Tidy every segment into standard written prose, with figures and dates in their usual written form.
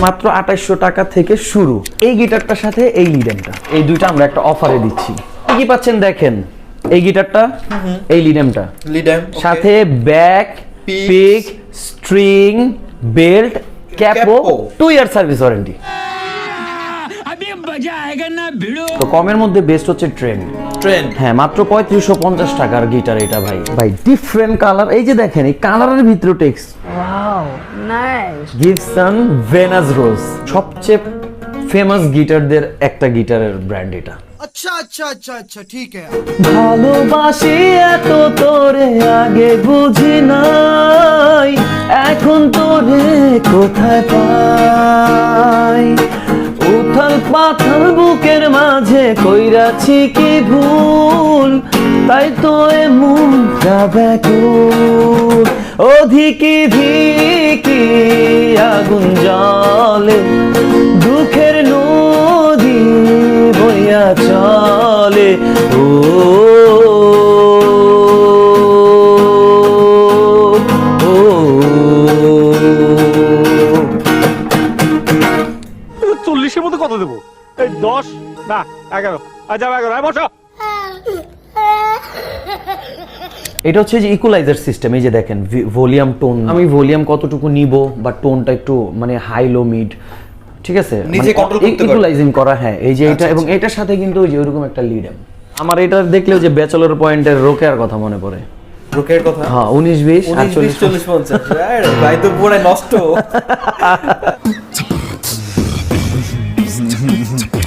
মাত্র 2800 টাকা থেকে শুরু। এই গিটারটার সাথে এই লিডেমটা, এই দুইটা আমরা একটা অফারে দিচ্ছি। কি পাচ্ছেন দেখেন, এই গিটারটা, এই লিডেমটা, সাথে bag, pick, string, belt, capo, 2 year service warranty. তো কমের মধ্যে বেস্ট হচ্ছে ট্রেন্ড। হ্যাঁ, মাত্র 3550 টাকার গিটার এটা ভাই। ভাই ডিফারেন্ট কালার, এই যে দেখেন এই কালারের ভিতরে text, wow nice. Gibson Venus rose, সবচেয়ে ফেমাস গিটারদের একটা গিটারের ব্র্যান্ড এটা। আচ্ছা আচ্ছা আচ্ছা আচ্ছা ঠিক আছে। ভালোবাসি এত তোরে আগে বুঝি নাই, এখন তোরে কোথায় পাই। উথাল পাথাল বুকের মাঝে কইরাছি কি ভুল, তাই তো এমনটা ব্যাকুল। অধিকি ধিকি আগুন জ্বলে, দুঃখের নদী বইয়া চলে। ও 40-এর মধ্যে কত দেবো? এই 10 না 11। আচ্ছা 11 বসো। এটা হচ্ছে যে ইকুয়ালাইজার সিস্টেম। এই যে দেখেন ভলিউম টোন, আমি ভলিউম কতটুকু নিব বা টোনটা একটু মানে হাই লো মিড, ঠিক আছে, নিজে কন্ট্রোল করতে পারো, ইকুয়ালাইজিং করা। হ্যাঁ, এই যে এটা এবং এটার সাথে কিন্তু ওই যে ওরকম একটা লিডেম। আমার এটা দেখলেও যে ব্যাচেলর পয়েন্টের রোকেয়ার কথা মনে পড়ে। রোকেয়ার কথা? হ্যাঁ, 19 20 40 50। আরে ভাই তো পুরো নষ্ট।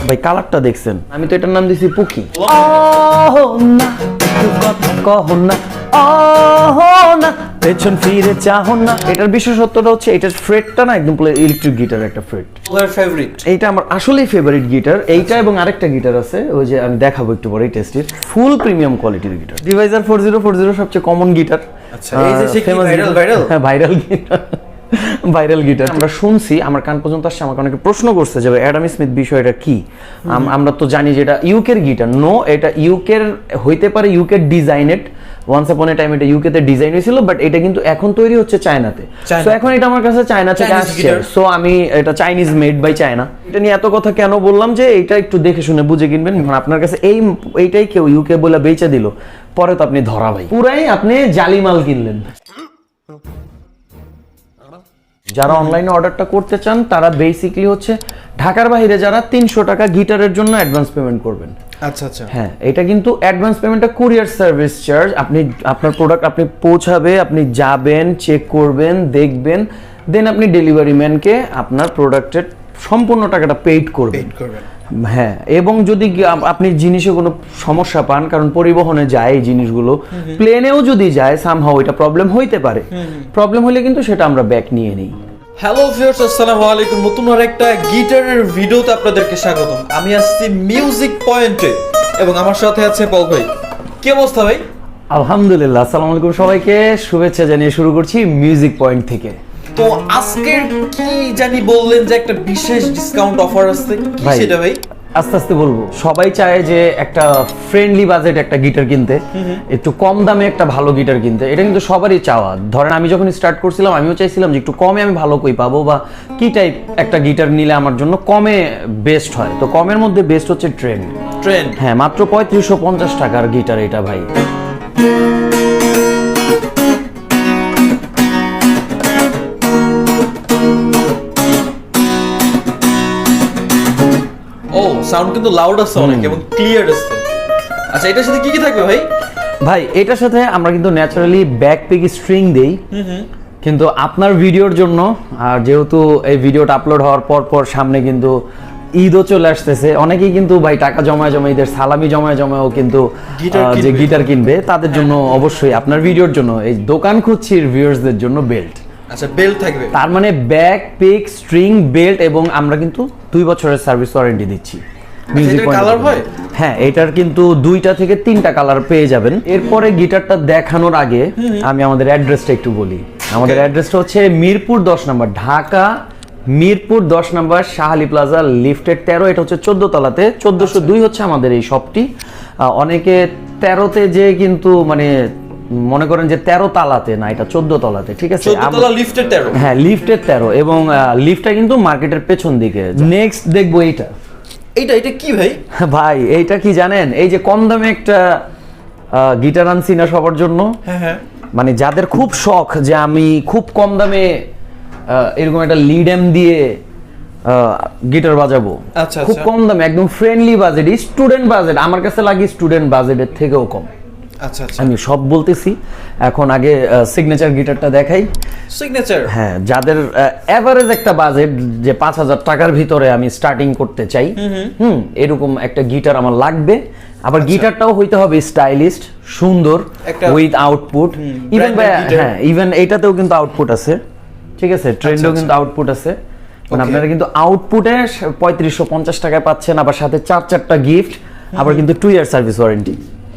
ভাই কালারটা দেখছেন? আমি তো এটার নাম দিছি পুকি। ওহ না একটু কথা কহ না, ওহ না পেছন ফিরে চাহ না। এটার বিশেষত্বটা হচ্ছে এটার ফ্রেটটা না একদম পুরো ইলেকট্রিক গিটার একটা ফ্রেট। তোমার ফেভারিট? এইটা আমার আসলেই ফেভারিট গিটার। এইটা এবং আরেকটা গিটার আছে, ওই যে আমি দেখাবো একটু পরে, টেস্টের ফুল প্রিমিয়াম কোয়ালিটির গিটার। ডিভাইজার 4040 সবচেয়ে কমন গিটার। আচ্ছা, এই যে সে কি ভাইরাল? হ্যাঁ, ভাইরাল গিটার, ভাইরাল গিটার আমরা শুনছি, আমার কান পর্যন্ত আসছে। আমাকে অনেকে প্রশ্ন করছে যে অ্যাডাম স্মিথ বিষয়টা কি। আমরা তো জানি যে এটা ইউকের গিটার। নো, এটা ইউকের হইতে পারে, ইউকের ডিজাইনেড, ওয়ান্স আপন এ টাইম এটা ইউকেতে ডিজাইন হয়েছিল, বাট এটা কিন্তু এখন তৈরি হচ্ছে চায়নাতে। সো এখন এটা আমার কাছে চায়না থেকে আসছে, সো আমি এটা চাইনিজ মেড বাই চায়না। এটা নিয়ে এত কথা কেন বললাম যে এটা একটু দেখে শুনে বুঝে কিনবেন। আপনার কাছে এইটাই কেউ ইউকে বলে বেচে দিল, পরে তো আপনি ধরা ভাই, পুরাই আপনি জালি মাল কিনলেন। যারা অনলাইনে অর্ডারটা করতে চান তারা বেসিক্যালি হচ্ছে ঢাকার বাইরে যারা 300 টাকা গিটারের জন্য অ্যাডভান্স পেমেন্ট করবেন। আচ্ছা আচ্ছা। হ্যাঁ, এটা কিন্তু অ্যাডভান্স পেমেন্টটা কুরিয়ার সার্ভিস চার্জ। আপনি আপনার প্রোডাক্ট আপনি পৌঁছাবে, আপনি যাবেন, চেক করবেন, দেখবেন, দেন আপনি ডেলিভারি ম্যানকে আপনার প্রোডাক্টের সম্পূর্ণ টাকাটা পেইড করবেন। হ্যাঁ, এবং যদি আপনি জিনিসে কোনো সমস্যা পান, কারণ পরিবহনে যায় এই জিনিসগুলো, প্লেনেও যদি যায় সামহাও এটা প্রবলেম হইতে পারে। প্রবলেম হলে কিন্তু সেটা আমরা ব্যাক নিয়ে নিই। হ্যালো ভিউয়ার্স, আসসালামু আলাইকুম। নতুন আরেকটা গিটারের ভিডিওতে আপনাদেরকে স্বাগতম। আমি আসছি মিউজিক পয়েন্টে এবং আমার সাথে আছে পল ভাই। কি অবস্থা ভাই? আলহামদুলিল্লাহ। আসসালামু আলাইকুম সবাইকে, শুভেচ্ছা জানিয়ে শুরু করছি মিউজিক পয়েন্ট থেকে। তো আজকের কি জানি বললেন যে একটা বিশেষ ডিসকাউন্ট অফার আছে, কি সেটা ভাই? আস্তে আস্তে বলবো। সবাই চায় যে একটা ফ্রেন্ডলি বাজেট একটা গিটার কিনতে, একটু কম দামে একটা ভালো গিটার কিনতে। এটা কিন্তু সবারই চাওয়া। ধরেন আমি যখন স্টার্ট করছিলাম আমিও চাইছিলাম যে একটু কমে আমি ভালো কই পাবো, বা কি টাইপ একটা গিটার নিলে আমার জন্য কমে বেস্ট হয়। তো কমের মধ্যে বেস্ট হচ্ছে ট্রেন্ড। হ্যাঁ, মাত্র 3550 টাকার গিটার এটা ভাই। সাউন্ড কিন্তু লাউড আছে অনেক এবং ক্লিয়ার আছে। আচ্ছা, এটার সাথে কি কি থাকবে ভাই? ভাই এটার সাথে আমরা কিন্তু ন্যাচারালি ব্যাক পিক স্ট্রিং দেই, কিন্তু আপনার ভিডিওর জন্য, আর যেহেতু এই ভিডিওটা আপলোড হওয়ার পর সামনে কিন্তু ঈদও চলে আসতেছে, অনেকেই কিন্তু ভাই টাকা জমায় ঈদের সালামি জমায়ও কিন্তু যে গিটার কিনবে, তাদের জন্য অবশ্যই আপনার ভিডিওর জন্য এই দোকান খুঁজছির ভিউয়ার্সদের জন্য বেল্ট। আচ্ছা, বেল্ট থাকবে, তার মানে ব্যাক পিক স্ট্রিং বেল্ট, এবং আমরা কিন্তু 2 বছরের সার্ভিস ওয়ারেন্টি দিচ্ছি। কালার হয়? হ্যাঁ, এটার কিন্তু 2টা থেকে 3টা কালার পেয়ে যাবেন। এরপরে গিটারটা দেখানোর আগে আমি আমাদের অ্যাড্রেসটা একটু বলি। আমাদের অ্যাড্রেসটা হচ্ছে মিরপুর 10 নম্বর, ঢাকা মিরপুর 10 নম্বর, শাহালি প্লাজা, লিফটেড 13। এটা হচ্ছে 14 তলাতে, 1402 হচ্ছে আমাদের এই শপটি। অনেকে 13তে যে কিন্তু মানে মনে করেন যে 13 তালাতে না, এটা 14 তলাতে, ঠিক আছে? 14 তলা লিফটের 13। হ্যাঁ, লিফটের 13 এবং লিফটটা কিন্তু মার্কেটের পেছন দিকে। নেক্সট দেখবো এইটা। এটা কি ভাই? ভাই এইটা কি জানেন? এই যে কম দামে একটা গিটার আনছি না সবার জন্য, হ্যাঁ, মানে যাদের খুব শখ যে আমি খুব কম দামে এরকম একটা লিড এম দিয়ে গিটার বাজাবো, আচ্ছা, খুব কম দামে, একদম ফ্রেন্ডলি বাজেট, স্টুডেন্ট বাজেট, আমার কাছে লাগে স্টুডেন্ট বাজেটের থেকেও কম। আচ্ছা। আমি সব বলতেছি, এখন আগে সিগনেচার গিটারটা দেখাই। সিগনেচার, হ্যাঁ, যাদের এভারেজ একটা বাজেট যে 5000 টাকার ভিতরে আমি স্টার্টিং করতে চাই, এরকম একটা গিটার আমার লাগবে। আবার গিটারটাও হইতে হবে স্টাইলিস্ট, সুন্দর, উইথ আউটপুট। ইভেন হ্যাঁ, ইভেন এইটাতেও কিন্তু আউটপুট আছে, ঠিক আছে? ট্রেন্ডেও কিন্তু আউটপুট আছে, মানে আপনারা কিন্তু আউটপুটে 3550 টাকায় পাচ্ছেন, আবার সাথে 4টা গিফট, আবার কিন্তু 2 ইয়ার সার্ভিস ওয়ারেন্টি।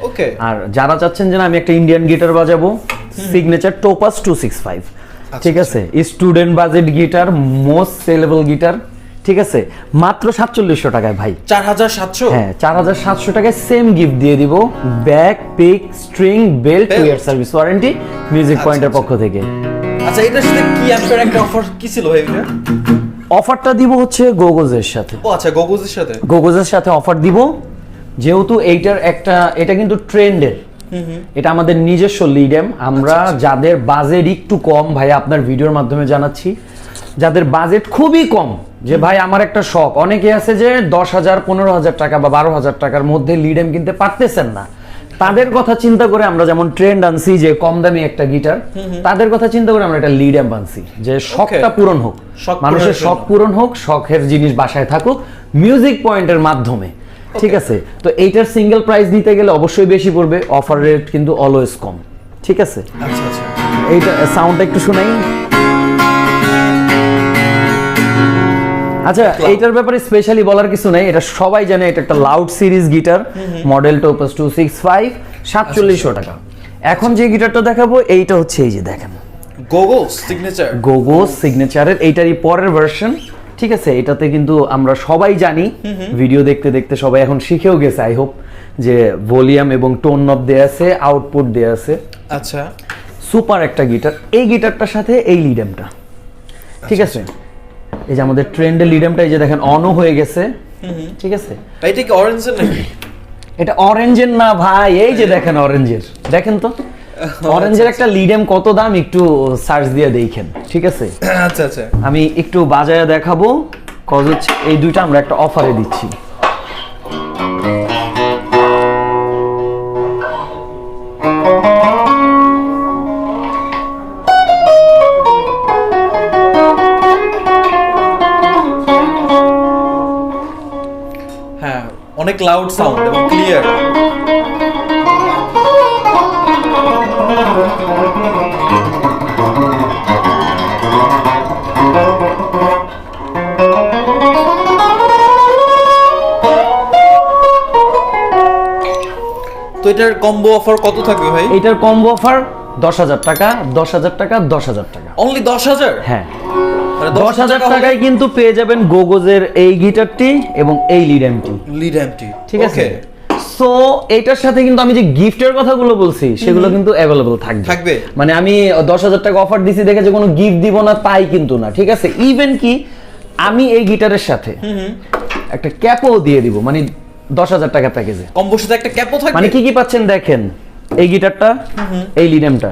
ওকে। আর যারা চাচ্ছেন যে না আমি একটা ইন্ডিয়ান গিটার বাজাবো, সিগনেচার টোপাস 265, ঠিক আছে? Student budget guitar, most sellable guitar, ঠিক আছে? মাত্র 4700 টাকায় ভাই। 4700? হ্যাঁ, 4700 টাকায় সেম গিফট দিয়ে দিব, bag, pick, string, belt, 2 year service warranty music পয়েন্টের পক্ষ থেকে। আচ্ছা, এটার সাথে কি আপনার একটা অফার কি ছিল ভাই? এটা অফারটা দিব হচ্ছে গোগোজের সাথে। ও আচ্ছা, গোগোজের সাথে। গোগোজের সাথে অফার দিব, যেহেতু এটা কিন্তু ট্রেন্ডের, এটা আমাদের নিজস্ব লিডেম। আমরা যাদের বাজেট একটু কম, ভাই আপনার ভিডিওর মাধ্যমে জানাচ্ছি, যাদের বাজেট খুবই কম, যে ভাই আমার একটা শখ, অনেকে আছে যে 10,000, 15,000 টাকা বা 12,000 টাকার মধ্যে লিডেম কিনতে পারতেছেন না, তাদের কথা চিন্তা করে আমরা যেমন ট্রেন্ড আনছি যে কম দামি একটা গিটার, তাদের কথা চিন্তা করে আমরা একটা লিডেম আনছি যে শখটা পূরণ হোক, মানুষের শখ পূরণ হোক, শখের জিনিস বাসায় থাকুক মিউজিক পয়েন্টের মাধ্যমে, ঠিক আছে? তো এইটার সিঙ্গেল প্রাইস নিতে গেলে অবশ্যই বেশি পড়বে, অফার রেট কিন্তু অলওয়েজ কম, ঠিক আছে? আচ্ছা। এইটা সাউন্ডটা একটু শোনাই। আচ্ছা, এইটার ব্যাপারে স্পেশালি বলার কিছু নাই, এটা সবাই জানে, এটা একটা loud series guitar, model topaz 265, 4700 টাকা। এখন যে গিটারটা দেখাবো এইটা হচ্ছে এই যে দেখেন, গোগোস সিগনেচার। গোগোস সিগনেচারের এইটারই পরের ভার্সন, ঠিক আছে? এটাতে কিন্তু আমরা সবাই জানি, ভিডিও দেখতে দেখতে সবাই এখন শিখেও গেছে আই হোপ, যে ভলিউম এবং টোন নব দেয়া আছে, আউটপুট দেয়া আছে। আচ্ছা, সুপার একটা গিটার। এই গিটারটার সাথে এই লিডেমটা, ঠিক আছে? এই যে আমাদের ট্রেন্ডের লিডেমটা, এই যে দেখেন অনও হয়ে গেছে, ঠিক আছে? এটা কি অরেঞ্জের নাকি? এটা অরেঞ্জের না ভাই, এই যে দেখেন অরেঞ্জের, দেখেন তো অরেঞ্জের একটা লিডেম কত দাম, একটু সার্চ দিয়ে দেখেন, ঠিক আছে? আচ্ছা। আমি একটু বাজায় দেখাবো, কজ হচ্ছে এই দুইটা আমরা একটা অফারে দিচ্ছি। হ্যাঁ, অনেক লাউড সাউন্ড এবং ক্লিয়ার। তো এটার কম্বো অফার কত থাকবে ভাই? এটার কম্বো অফার 10,000 টাকা, 10,000 টাকা, 10,000 টাকা। অনলি 10,000? হ্যাঁ, মানে 10,000 টাকায় কিন্তু পেয়ে যাবেন গোগোজের এই গিটারটি এবং এই লিডেমটি, লিড এমটি, ঠিক আছে? সো এটার সাথে কিন্তু আমি যে গিফটের কথাগুলো বলছি সেগুলো কিন্তু অ্যাভেলেবল থাকবে। মানে আমি 10,000 টাকা অফার দিছি দেখে যে কোনো গিফট দিব না তাই কিন্তু না, ঠিক আছে? ইভেন কি আমি এই গিটারের সাথে একটা ক্যাপও দিয়ে দিব, মানে 10,000 টাকা প্যাকেজে কম্বোর সাথে একটা ক্যাপও থাকবে। মানে কি কি পাচ্ছেন দেখেন, এই গিটারটা, এই লিডেমটা,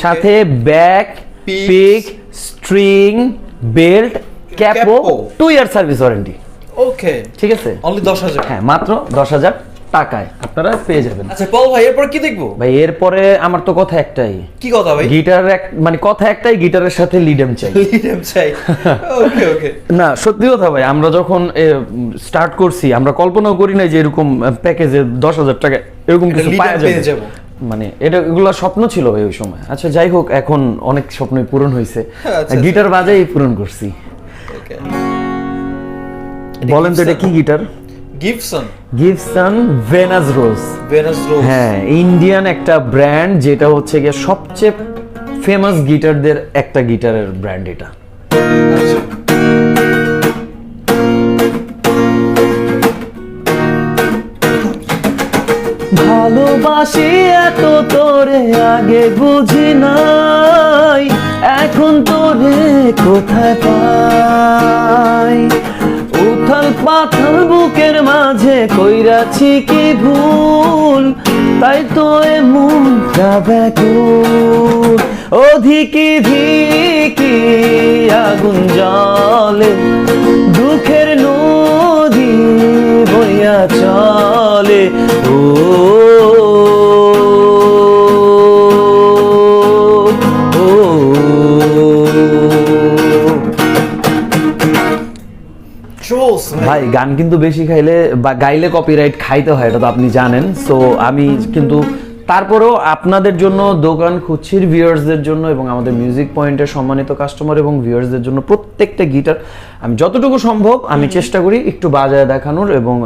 সাথে ব্যাক, পিক, স্ট্রিং, বেল্ট, ক্যাপও, 2 ইয়ার সার্ভিস ওয়ারেন্টি। ওকে, ঠিক আছে? অনলি 10,000? হ্যাঁ, মাত্র 10,000 টাকায় আপনারা পেয়ে যাবেন। আচ্ছা পল ভাই, এরপর কি দেখবো ভাই? এরপরে আমার তো কথা একটাই। কি কথা ভাই? গিটার মানে কথা একটাই, গিটারের সাথে লিডেম চাই। লিডেম চাই? ওকে। না, সত্যি কথা ভাই, আমরা যখন স্টার্ট করছি আমরা কল্পনাও করি না যে এরকম প্যাকেজে 10,000 টাকা এরকম কিছু পাওয়া যাবে। মানে এগুলা স্বপ্ন ছিল ভাই ওই সময়। আচ্ছা যাই হোক, এখন অনেক স্বপ্নই পূরণ হয়েছে, গিটার বাজাই পূরণ করছি। বলেন তো এটা কি গিটার? গিবসন ভেনাস রোজ। হ্যাঁ, ইন্ডিয়ান একটা ব্র্যান্ড, যেটা হচ্ছে গিয়ে সবচেয়ে ফেমাস গিটারদের একটা গিটারের ব্র্যান্ড এটা। ভালোবাসি এত তোরে আগে বুঝি নাই, এখন তোরে কোথায় পাই। উথাল পাথাল বুকের মাঝে কইরাছি কি ভুল, তাই তো এ মনটা ব্যাকুল। অধিকি ধিকি আগুন জলে, দুঃখের নদী বইয়া চলে। ও ভাই গান কিন্তু বেশি খাইলে বা গাইলে কপিরাইট খাইতে হয়, এটা তো আপনি জানেন। সো আমি কিন্তু তারপরেও আপনাদের জন্য, দোকান খুচির ভিউয়ার্সদের জন্য এবং আমাদের মিউজিক পয়েন্টের সম্মানিত কাস্টমার এবং ভিউয়ার্সদের জন্য প্রত্যেকটা গিটার আমি যতটুকু সম্ভব আমি চেষ্টা করি একটু বাজায় দেখানোর এবং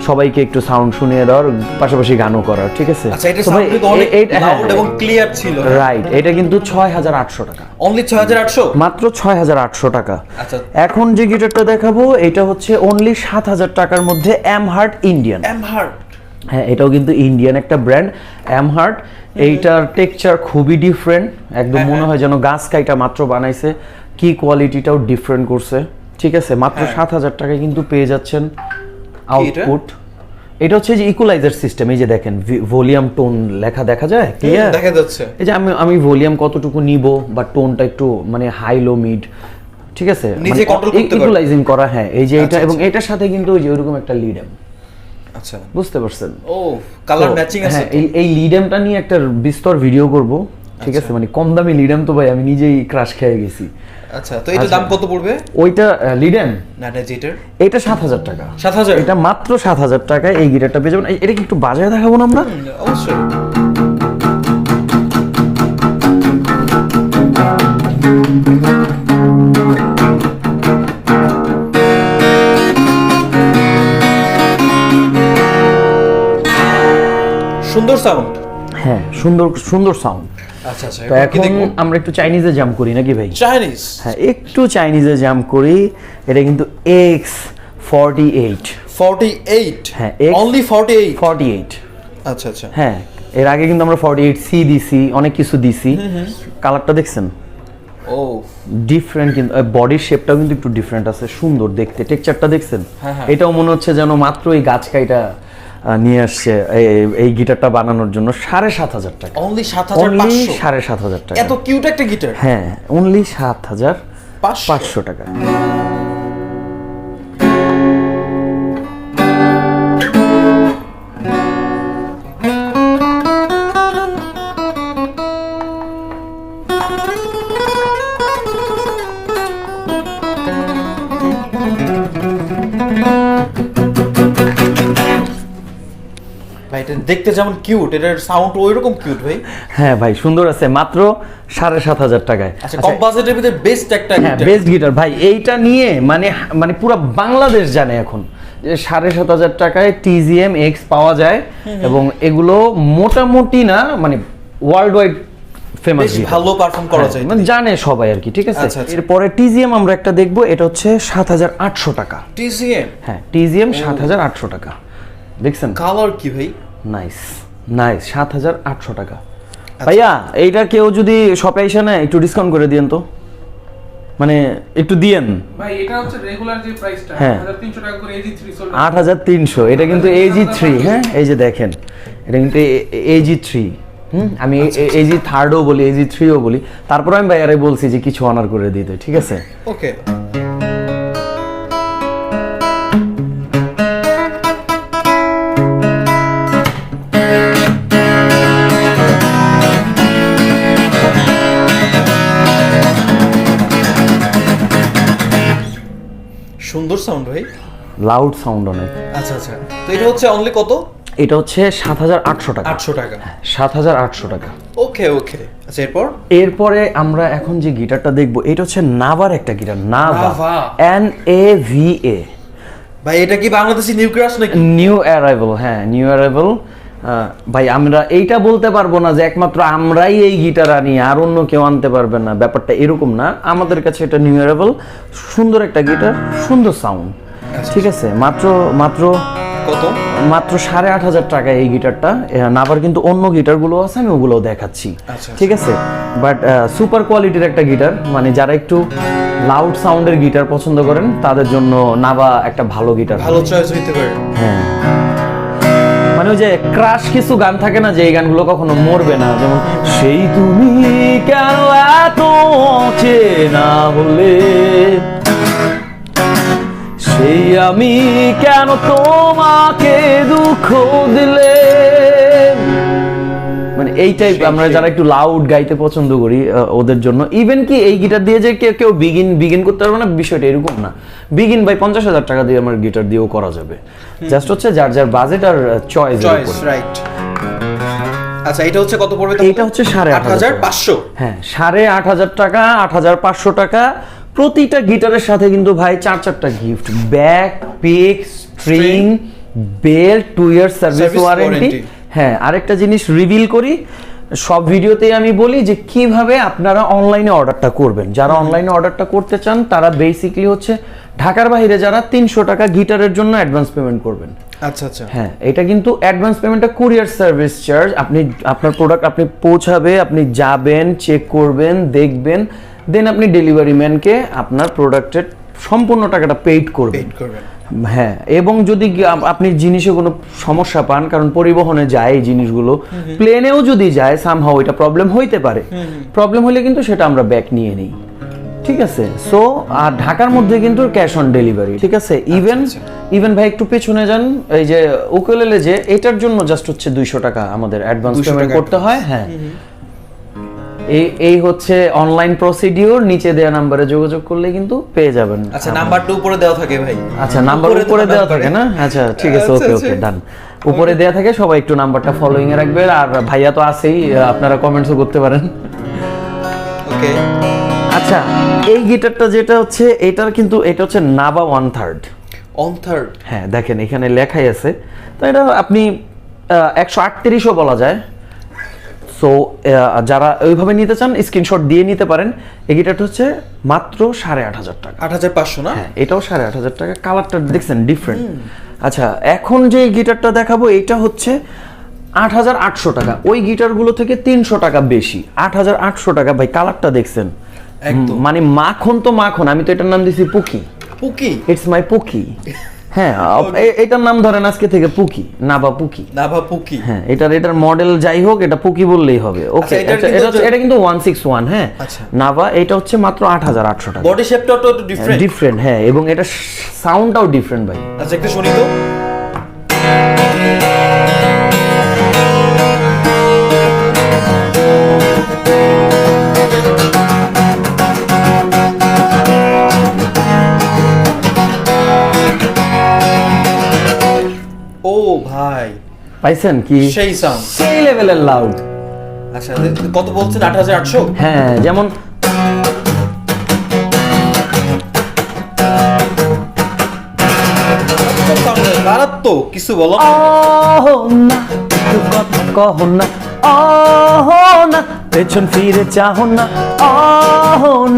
সবাইকে একটু সাউন্ড শুনিয়ে দেওয়ার, পাশাপাশি গানও করার। ঠিক আছে, আচ্ছা, এটা সাউন্ড অনেক লাউড এবং ক্লিয়ার ছিল। রাইট, এটা কিন্তু 6800 টাকা, অনলি 6800, মাত্র 6800 টাকা। আচ্ছা, এখন যে গিটারটা দেখাবো এটা হচ্ছে অনলি 7000 টাকার মধ্যে এমহার্ট ইন্ডিয়ান। এমহার্ট, হ্যাঁ, এটাও কিন্তু ইন্ডিয়ান একটা ব্র্যান্ড এমহার্ট। এইটার টেক্সচার খুবই ডিফারেন্ট, একদম মনে হয় যেন গাছ কাইটা মাত্র বানাইছে। কি কোয়ালিটিটাও ডিফারেন্ট করছে। ঠিক আছে, মাত্র 7000 টাকায় কিন্তু পেয়ে যাচ্ছেন আউটপুট। এটা হচ্ছে যে ইকুয়ালাইজার সিস্টেম, এই যে দেখেন ভলিউম টোন লেখা দেখা যায়, ক্লিয়ার দেখা যাচ্ছে। এই যে আমি ভলিউম কতটুকু নিব বা টোনটা একটু মানে হাই লো মিড, ঠিক আছে, নিজে কন্ট্রোল করতে পারবে, ইকুয়ালাইজিং করা। হ্যাঁ, এই যে এটা এবং এটার সাথে কিন্তু ওই যে ওইরকম একটা লিড এম। আচ্ছা, বুঝতে পারছেন? ও কালার ম্যাচিং আছে। এই লিড এমটা নিয়ে একটা বিস্তর ভিডিও করব। ঠিক আছে, মানে কম দামি লিড এম তো ভাই আমি নিজেই ক্রাশ খেয়ে গেছি। আচ্ছা, তো এটা দাম কত পড়বে? ওইটা লিড এম না যেটার, এটা 7000 টাকা। 7000, এটা মাত্র 7000 টাকায় এই গিটারটা পেয়ে যাবেন। এটা কি একটু বাজায় দেখাবো না আমরা? অবশ্যই। সুন্দর সাউন্ড। হ্যাঁ, সুন্দর সাউন্ড। আচ্ছা আচ্ছা, তো এখন আমরা একটু চাইনিজে জাম্প করি নাকি ভাই? চাইনিজ, হ্যাঁ, একটু চাইনিজে জাম্প করি। এটা কিন্তু X48। হ্যাঁ, অনলি 48। আচ্ছা আচ্ছা, হ্যাঁ, এর আগে কিন্তু আমরা 48C দিছি, অনেক কিছু দিছি। কালারটা দেখছেন? ও ডিফারেন্ট, কিন্তু বডির শেপটাও কিন্তু একটু ডিফারেন্ট আছে, সুন্দর দেখতে। টেক্সচারটা দেখছেন? হ্যাঁ। এটাও মনে হচ্ছে যেন মাত্র এই গাছ কাইটা নিয়ে আসছে এই গিটারটা বানানোর জন্য। 7500 টাকা, অনলি অনলি 7500, 7500 টাকা। এত কিউট একটা গিটার। হ্যাঁ, অনলি 7500 টাকা। ভাই এটা দেখতে যেমন কিউট, এটার সাউন্ড ওইরকম কিউট ভাই। হ্যাঁ ভাই, সুন্দর আছে, মাত্র 7500 টাকায়। আচ্ছা, কম বাজেটের ভিতরে বেস্ট একটা হ্যাঁ, গিটার। বেস্ট গিটার ভাই। এইটা নিয়ে মানে পুরো বাংলাদেশ জানে এখন যে 7500 টাকায় TZM X পাওয়া যায় এবং এগুলো মোটামুটি না মানে ওয়ার্ল্ড ওয়াইড ফেমাস, বেশ ভালো পারফর্ম করা যায়, মানে জানে সবাই আর কি। ঠিক আছে, আচ্ছা, আচ্ছা। এরপরে TZM আমরা একটা দেখবো, এটা হচ্ছে 7800 টাকা। TZM, হ্যাঁ, TZM 7800 টাকা। দেখছেন কালার কি ভাই? নাইস 7800 টাকা। ভাইয়া এইটা কেউ যদি শপে এসে নেয় একটু ডিসকাউন্ট করে দিয়েন তো, মানে একটু দিয়েন ভাই। এটা হচ্ছে রেগুলার যে প্রাইসটা হ্যাঁ। 8300 টাকা করে AG3 সোল্ড। 8300, এটা কিন্তু AG3। হ্যাঁ, এই যে দেখেন, এটা কিন্তু AG3। আমি AG3ও বলি, AG3ও বলি। তারপর আমি ভাইয়ারে বলছি যে কিছু অনার করে দিতে। ঠিক আছে, ওকে। সুন্দর সাউন্ড ভাই, লাউড সাউন্ড অনেক। আচ্ছা আচ্ছা, তো এটা হচ্ছে অনলি কত? এটা হচ্ছে 7800 টাকা। 800 টাকা, 7800 টাকা। ওকে ওকে। আচ্ছা, এরপরে আমরা এখন যে গিটারটা দেখবো এটা হচ্ছে নাভার একটা গিটার, নাভা, নাভা। NAVA। ভাই এটা কি বাংলাদেশি নিউ ক্রাশ নাকি? নিউ অ্যারাইভাল, হ্যাঁ, নিউ অ্যারাইভাল। ভাই আমরা এইটা বলতে পারবো না যে একমাত্র আমরাই এই গিটার আনি আর অন্য কেউ আনতে পারবে না, ব্যাপারটা এরকম না। আমাদের কাছে এটা নিউ অ্যারাইভাল, সুন্দর একটা গিটার, সুন্দর সাউন্ড। ঠিক আছে, মাত্র কত? মাত্র 8,500 টাকা এই গিটারটা। নাভার কিন্তু অন্য গিটারগুলো আছে, আমি ওগুলোও দেখাচ্ছি। আচ্ছা। ঠিক আছে, বাট সুপার কোয়ালিটির একটা গিটার, মানে যারা একটু লাউড সাউন্ডের গিটার পছন্দ করেন তাদের জন্য নাভা একটা ভালো গিটার। ভালো চয়েস হইতে পারে। হ্যাঁ, মানে ওই যে ক্রাশ কিছু গান থাকে না, যে এই গানগুলো কখনো মরবে না, যেমন সেই তুমি কেন এত চেনা হলে, সেই আমি কেন তোমাকে দুঃখ দিলে, মানে এই টাইপ। আমরা যারা একটু লাউড গাইতে পছন্দ করি ওদের জন্য। ইভেন কি এই গিটার দিয়ে যে কেউ বিগিন করতে পারবে না বিষয়টা এরকম না। বিগিন ভাই 50,000 টাকা দিয়ে আমার গিটার দিয়েও করা যাবে। জাস্ট হচ্ছে যার যার বাজেট আর চয়েস। রাইট। আচ্ছা, এটা হচ্ছে কত পড়বে? এটা হচ্ছে 8,500। হ্যাঁ, 8,500 টাকা, 8,500 টাকা। প্রতিটা গিটারের সাথে কিন্তু ভাই 4টা gift, bag, pick, string, belt, 2 year service warranty. হ্যাঁ, আরেকটা জিনিস রিভিল করি, সব ভিডিওতেই আমি বলি যে কিভাবে আপনারা অনলাইনে অর্ডারটা করবেন। যারা অনলাইনে অর্ডারটা করতে চান তারা বেসিক্যালি হচ্ছে ঢাকার বাইরে যারা 300 টাকা গিটারের জন্য অ্যাডভান্স পেমেন্ট করবেন। আচ্ছা আচ্ছা। হ্যাঁ, এটা কিন্তু অ্যাডভান্স পেমেন্টটা কুরিয়ার সার্ভিস চার্জ। আপনি আপনার প্রোডাক্ট আপনি পৌঁছাবে, আপনি যাবেন, চেক করবেন, দেখবেন, দেন আপনি ডেলিভারি ম্যানকে আপনার প্রোডাক্টের সম্পূর্ণ টাকাটা পেইড করবেন। হ্যাঁ, এবং যদি আপনি জিনিসে কোনো সমস্যা পান, কারণ পরিবহনে যায় এই জিনিসগুলো, প্লেনেও যদি যায় সামহাও এটা প্রবলেম হইতে পারে। প্রবলেম হলে কিন্তু সেটা আমরা ব্যাক নিয়ে নিই। ঠিক আছে, সো আর ঢাকার মধ্যে কিন্তু ক্যাশ অন ডেলিভারি। ঠিক আছে, ইভেন ভাই একটু পেছনে যান, এই যে উকুলেলে যে এটার জন্য জাস্ট হচ্ছে 200 টাকা আমাদের অ্যাডভান্স পেমেন্ট করতে হয়। হ্যাঁ, এই হচ্ছে অনলাইন প্রসিডিওর। নিচে দেওয়া নম্বরে যোগাযোগ করলে কিন্তু পেয়ে যাবেন। আচ্ছা, নাম্বারটা উপরে দেওয়া থাকে ভাই। আচ্ছা, নাম্বার উপরে দেওয়া থাকে না? আচ্ছা, ঠিক আছে, ওকে ওকে, ডান। উপরে দেওয়া থাকে, সবাই একটু নাম্বারটা ফলোইং এ রাখবেন। আর ভাইয়া তো আছেই, আপনারা কমেন্টসও করতে পারেন। ওকে। আচ্ছা, এই গিটারটা যেটা হচ্ছে এটা হচ্ছে নাভা 1/3। হ্যাঁ, দেখেন এখানে লেখাই আছে। তো এটা আপনি 138ও বলা যায়। সো যারা ওইভাবে নিতে চান স্ক্রিনশট দিয়ে নিতে পারেন। এই গিটারটা হচ্ছে মাত্র 8,500 টাকা। 8,500 না? হ্যাঁ, এটাও 8,500 টাকা। কালারটা দেখছেন ডিফারেন্ট। আচ্ছা, এখন যে গিটারটা দেখাবো এটা হচ্ছে 8,800 টাকা। ওই গিটারগুলো থেকে 300 টাকা বেশি। 8,800 টাকা ভাই, কালারটা দেখছেন একদম মানে মাখন তো মাখন। আমি তো এটার নাম দিছি পুকি। It's my পুকি। হ্যাঁ, এটার নাম ধরেন আজকে থেকে পুকি, নাভা পুকি। হ্যাঁ, এটার মডেল যাই হোক, এটা পুকি বললেই হবে। ওকে, এটা কিন্তু 161। হ্যাঁ, নাভা এটা হচ্ছে মাত্র 8,800 টাকা। বডি শেপটাও তো ডিফারেন্ট। হ্যাঁ, এবং এটা সাউন্ডটাও ডিফারেন্ট ভাই। আচ্ছা, একটু শুনি তো। ও ভাই, পাইছেন কি? সেই সাউন্ড, সেই লেভেলের লাউড। আচ্ছা, কত বলছেন? 8,800? হ্যাঁ, যেমন তো কিছু বলো না, কথা কহ না, না পেছন ফিরে চাহো না,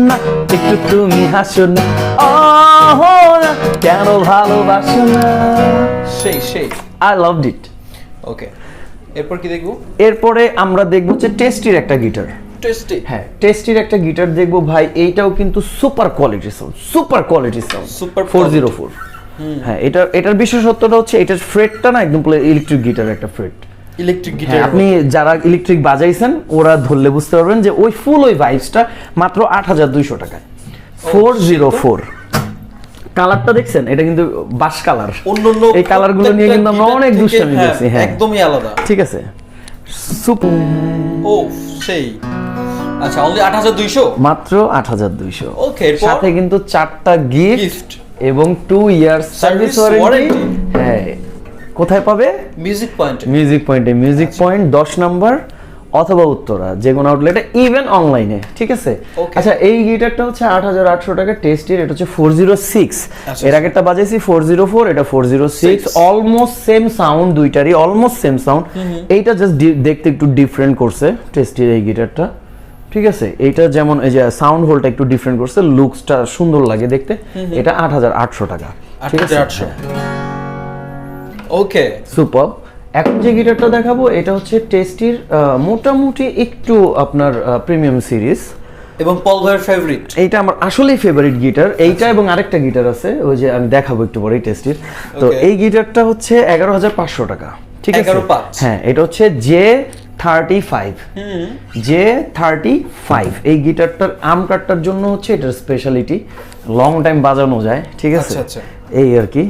না একটু তুমি হাসো না, না কেন ভালোবাসো না। সেই আই লাভড ইট। ওকে, এরপর কি দেখবো? এরপরে আমরা দেখবো যে টেস্টির একটা গিটার। হ্যাঁ, টেস্টির একটা গিটার দেখবো ভাই। এইটাও কিন্তু সুপার কোয়ালিটি সাউন্ড, সুপার 404। হ্যাঁ, এটার বিশেষত্বটা হচ্ছে এটার ফ্রেটটা না একদম ইলেকট্রিক গিটার একটা ফ্রেট। ইলেকট্রিক গিটার, আপনি যারা ইলেকট্রিক বাজাইছেন ওরা ধরলে বুঝতে পারবেন যে ওই ফুল ওই ভাইবসটা মাত্র 8,200 টাকায়। 404 কালারটা দেখছেন, এটা কিন্তু বাস কালার। এই কালারগুলো নিয়ে কিন্তু আমরা অনেক দুষ্টামি করছি। হ্যাঁ, একদমই আলাদা। ঠিক আছে, ও সেই। আচ্ছা, অনলি 8,200, মাত্র 8,200। ওকে, সাথে কিন্তু 4টা গিফট এবং 2 ইয়ার সার্ভিস ওয়ারেন্টি। হ্যাঁ, কোথায় পাবে? মিউজিক পয়েন্ট 10 নম্বর অথবা উত্তরা, যে কোনো আউটলেটে, ইভেন অনলাইনে। ঠিক আছে। আচ্ছা, এই গিটারটা হচ্ছে 8,800 টাকা টেস্টের। এটা হচ্ছে 406। এর আগেরটা বাজাইছি 404, এটা 406। অলমোস্ট সেম সাউন্ড, দুইটারই অলমোস্ট সেম সাউন্ড। এইটা জাস্ট দেখতে একটু ডিফারেন্ট করছে টেস্টের এই গিটারটা। ঠিক আছে, এইটা যেমন এই যে সাউন্ড হোলটা একটু ডিফারেন্ট করছে, লুকসটা সুন্দর লাগে দেখতে। এটা 8,800 টাকা। ঠিক আছে। ওকে সুপার। এখন যে গিটারটা দেখাবো এটা হচ্ছে টেস্টির মোটামুটি একটু আপনার প্রিমিয়াম সিরিজ, এবং পল ভাইয়ের ফেভারিট। এইটা আমার আসলেই ফেভারিট গিটার। এইটা এবং আরেকটা গিটার আছে, ওই যে আমি দেখাবো একটু পরে টেস্টির। তো Okay. এই গিটারটা হচ্ছে 11,500 টাকা, ঠিক আছে? 11,500 হ্যাঁ, এটা হচ্ছে J35, J35। এই গিটারটার আর্ম কাটটার জন্য হচ্ছে এটার স্পেশালিটি, লং টাইম বাজানো যায়, ঠিক আছে? আচ্ছা, আচ্ছা। এই আর কি।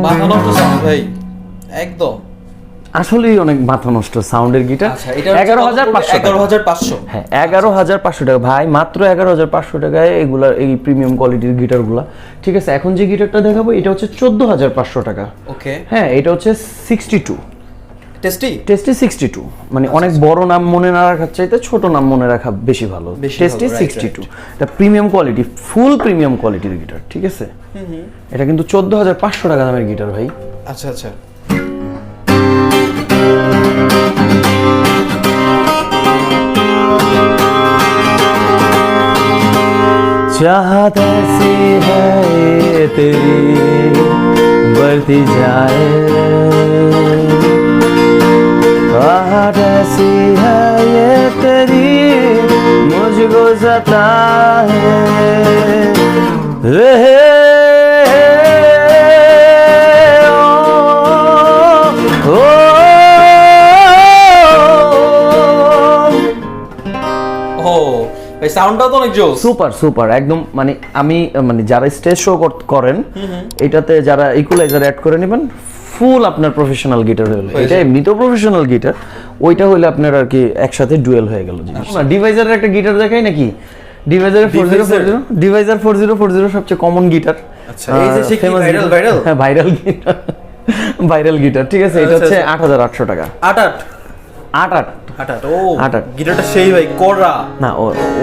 মাথা নষ্ট সাউন্ড ভাই, একদম। আসলেই অনেক মাথা নষ্ট সাউন্ডের গিটার। আচ্ছা, এটা 11,500 টাকা। 11,500। হ্যাঁ, 11,500 টাকা ভাই, মাত্র 11,500 টাকায় এগুলা, এই প্রিমিয়াম কোয়ালিটির গিটারগুলা, ঠিক আছে? এখন যে গিটারটা দেখাবো এটা হচ্ছে 14,500 টাকা। ওকে, হ্যাঁ, এটা হচ্ছে 62, টেস্টি। টেস্টি 62, মানে অনেক বড় নাম মনে না রাখার চাইতে ছোট নাম মনে রাখা বেশি ভালো। বেশি টেস্টি ভালো, right, 62, এটা প্রিমিয়াম কোয়ালিটি, ফুল প্রিমিয়াম কোয়ালিটির গিটার, ঠিক আছে? এটা কিন্তু 14,500 টাকা দামের গিটার ভাই। আচ্ছা আচ্ছা, चाहत ऐसी है ये तेरी बढ़ती जाए, आहट ऐसी है ये तेरी मुझको सताए, रहे ओ, ओ, ও ভাই সাউন্ডটা তো অনেক জোস। সুপার সুপার একদম। মানে আমি মানে যারা স্টেজ শো করেন, এটাতে যারা ইকুয়ালাইজার অ্যাড করে নেবেন, ফুল আপনার প্রফেশনাল গিটার হলো। এটা এমনিতেও প্রফেশনাল গিটার, ওইটা হলে আপনার আর কি একসাথে ডুয়েল হয়ে গেল জিনিস। না, ডিভাইজারের একটা গিটার দেখাই নাকি? ডিভাইজারের 4040, ডিভাইজার 4040 সবচেয়ে কমন গিটার। আচ্ছা, এই যে সে কি ভাইরাল? হ্যাঁ, ভাইরাল গিটার, ভাইরাল গিটার, ঠিক আছে? এটা হচ্ছে 8,800 টাকা। 88 88 88 ও 88 গিটারটা সেই ভাই কড়া। না,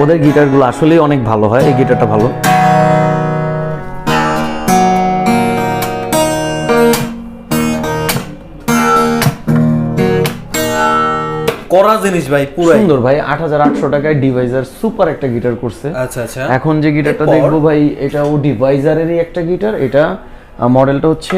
ওদের গিটারগুলো আসলেই অনেক ভালো হয়, এই গিটারটা ভালো। কড়া জিনিস ভাই, পুরো সুন্দর ভাই। 8,800 টাকায় ডিভাইজার সুপার একটা গিটার করছে। আচ্ছা আচ্ছা, এখন যে গিটারটা এরপর? দেখবো ভাই, এটাও ডিভাইজারেরই একটা গিটার। এটা মডেলটা হচ্ছে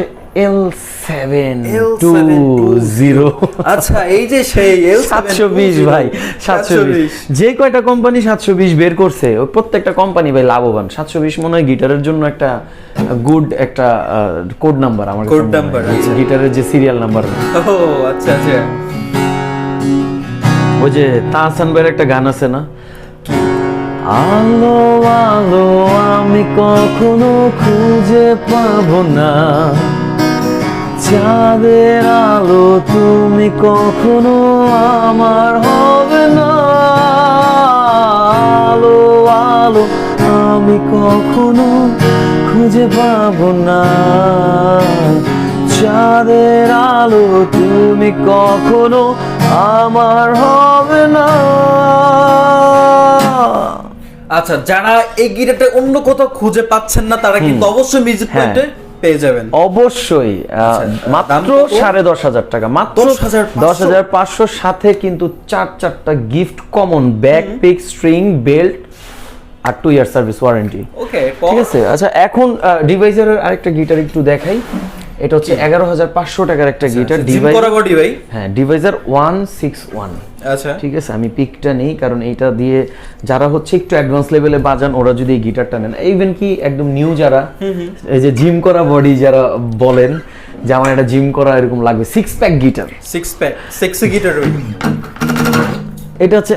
L720। আচ্ছা, এই যে সেই 720 ভাই, 720। যে কয়টা কোম্পানি 720 বের করছে, ওই প্রত্যেকটা কোম্পানি ভাই লাভবান। 720 মনে হয় গিটারের জন্য একটা গুড একটা কোড নাম্বার, আমার Code number, আচ্ছা। গিটারের যে সিরিয়াল নাম্বার। ও আচ্ছা আচ্ছা, ওই যে তাহসান ভাইয়ের একটা গান আছে না, আলো আলো আমি কখনো খুঁজে পাবো না, চাঁদের আলো তুমি কখনো আমার হবে না, আলো আলো আমি কখনো খুঁজে পাবো না, চাঁদের আলো তুমি কখনো আমার হবে না। আচ্ছা, যারা এই গিটারটা অন্য কোথাও খুঁজে পাচ্ছেন না, তারা কিন্তু অবশ্যই মিউজিক পয়েন্টে পেয়ে যাবেন। অবশ্যই। মাত্র দাম কত? 10,500 টাকা, মাত্র 10,500 সাথে কিন্তু চারটা গিফট কমন, ব্যাক পিক, স্ট্রিং, বেল্ট আর 2 ইয়ার সার্ভিস ওয়ারেন্টি। ওকে, ঠিক আছে? আচ্ছা, এখন ডিভাইজারের আরেকটা গিটার একটু দেখাই। এটা হচ্ছে 11,500 টাকার একটা গিটার, জিম করা বডি ভাই। হ্যাঁ, ডিভাইজার 161। আচ্ছা, ঠিক আছে, আমি পিকটা নেই কারণ এইটা দিয়ে যারা হচ্ছে একটু অ্যাডভান্স লেভেলে বাজান, ওরা যদি এই গিটারটা নেন, ইভেন কি একদম নিউ যারা, এই যে জিম করা বডি যারা বলেন যে আমার একটা জিম করা এরকম লাগবে, 6 pack guitar, 6 pack sexy guitar. এটা হচ্ছে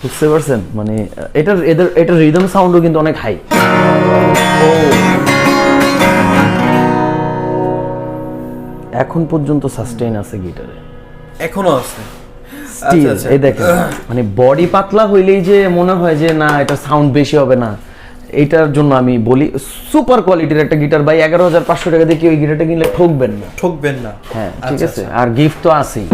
বুঝতে পারছেন? মানে এটার রিদম সাউন্ডও কিন্তু অনেক হাই। এখন পর্যন্ত সাস্টেইন আছে গিটারে, এখনো আছে স্টিল। এই দেখেন, মানে বডি পাতলা হইলেই যে মনে হয় যে না এটা সাউন্ড বেশি হবে না, এইটার জন্য আমি বলি সুপার কোয়ালিটির একটা গিটার ভাই, 11,500 টাকা দিয়ে কি ওই গিটারটা কিনলে ঠকবেন না। ঠকবেন না। হ্যাঁ ঠিক আচ্ছা, আছে, আর গিফট তো আছেই।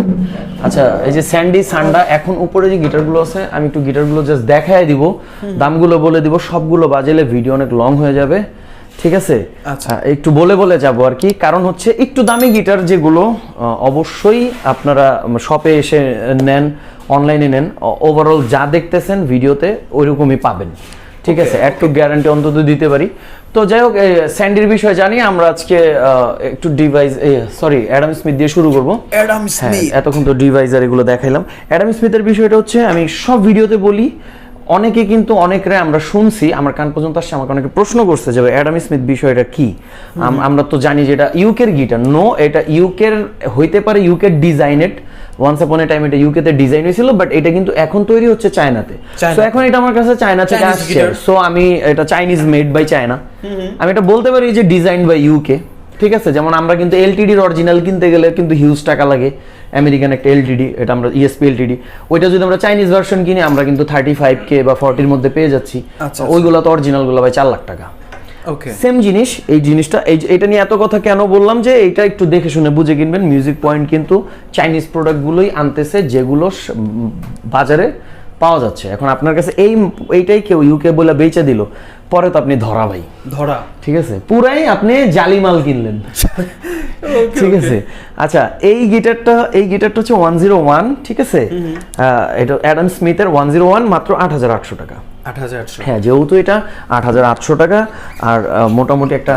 আচ্ছা এই যে স্যান্ডি সান্ডা, এখন উপরে যে গিটারগুলো আছে আমি একটু গিটারগুলো জাস্ট দেখায় দিব, দামগুলো বলে দিব, সবগুলো বাজালে ভিডিও অনেক লং হয়ে যাবে, ঠিক আছে? আচ্ছা। একটু বলে বলে যাব আর কি, কারণ হচ্ছে একটু দামি গিটার যেগুলো অবশ্যই আপনারা শপে এসে নেন, অনলাইনে নেন, ওভারঅল যা দেখতেছেন ভিডিওতে ওইরকমই পাবেন, ঠিক আছে? একটু গ্যারান্টি অন্তত দিতে পারি। তো যাই হোক, স্যান্ডির বিষয় জানি আমরা আজকে একটু ডিভাইস অ্যাডাম স্মিথ দিয়ে শুরু করব। অ্যাডাম হ্যাঁ, স্মিথ। এতক্ষণ তো ডিভাইজার এগুলো দেখাইলাম। অ্যাডাম স্মিথের বিষয়টা হচ্ছে আমি সব ভিডিওতে বলি, অনেকে কিন্তু অনেকরে আমরা শুনছি, আমার কান পর্যন্ত আসছে, আমাকে অনেকে প্রশ্ন করছে যে অ্যাডাম স্মিথ বিষয়টা কি। আমরা তো জানি যে এটা ইউকের গিটার, নো এটা ইউকের হইতে পারে, ইউকের ডিজাইনেড, ওয়ান্স আপন এ টাইম এটা ইউকে তে ডিজাইন হয়েছিল, বাট এটা কিন্তু এখন তৈরি হচ্ছে চায়নাতে। সো এখন এটা আমার কাছে চায়না থেকে আসছে, সো আমি এটা চাইনিজ মেড বাই চায়না, আমি এটা বলতে পারি যে ডিজাইন বাই ইউকে, ঠিক আছে? যেমন আমরা কিন্তু এলটিডির অরিজিনাল কিনতে গেলে কিন্তু হিউজ টাকা লাগে, আমেরিকান একটা এলটিডি, এটা আমরা ইএসপি এলটিডি, ওইটা যদি আমরা চাইনিজ ভার্সন কিনি আমরা কিন্তু 35K বা 40 মধ্যে পেয়ে যাচ্ছি। ওইগুলো তো অরিজিনাল গুলো ভাই 4 লাখ টাকা। ওকে, সেম জিনিস এই জিনিসটা, এটা নিয়ে এত কথা কেন বললাম যে এইটা একটু দেখে শুনে বুঝে কিনবেন। মিউজিক পয়েন্ট কিন্তু চাইনিজ প্রোডাক্টগুলোই আনতেছে যেগুলো বাজারে পাওয়া যাচ্ছে। এখন আপনার কাছে এইটাই কেউ ইউকে বলে বেচে দিল, পরে তো আপনি ধরা ভাই, ধরা, ঠিক আছে? পুরাই আপনি জালি মাল কিনলেন, ঠিক আছে? আচ্ছা এই গিটারটা হচ্ছে 101, ঠিক আছে? এটা অ্যাডাম স্মিথের 101, মাত্র 8,800 টাকা। 8,800। হ্যাঁ, যেহেতু এটা 8,800 টাকা আর মোটামুটি একটা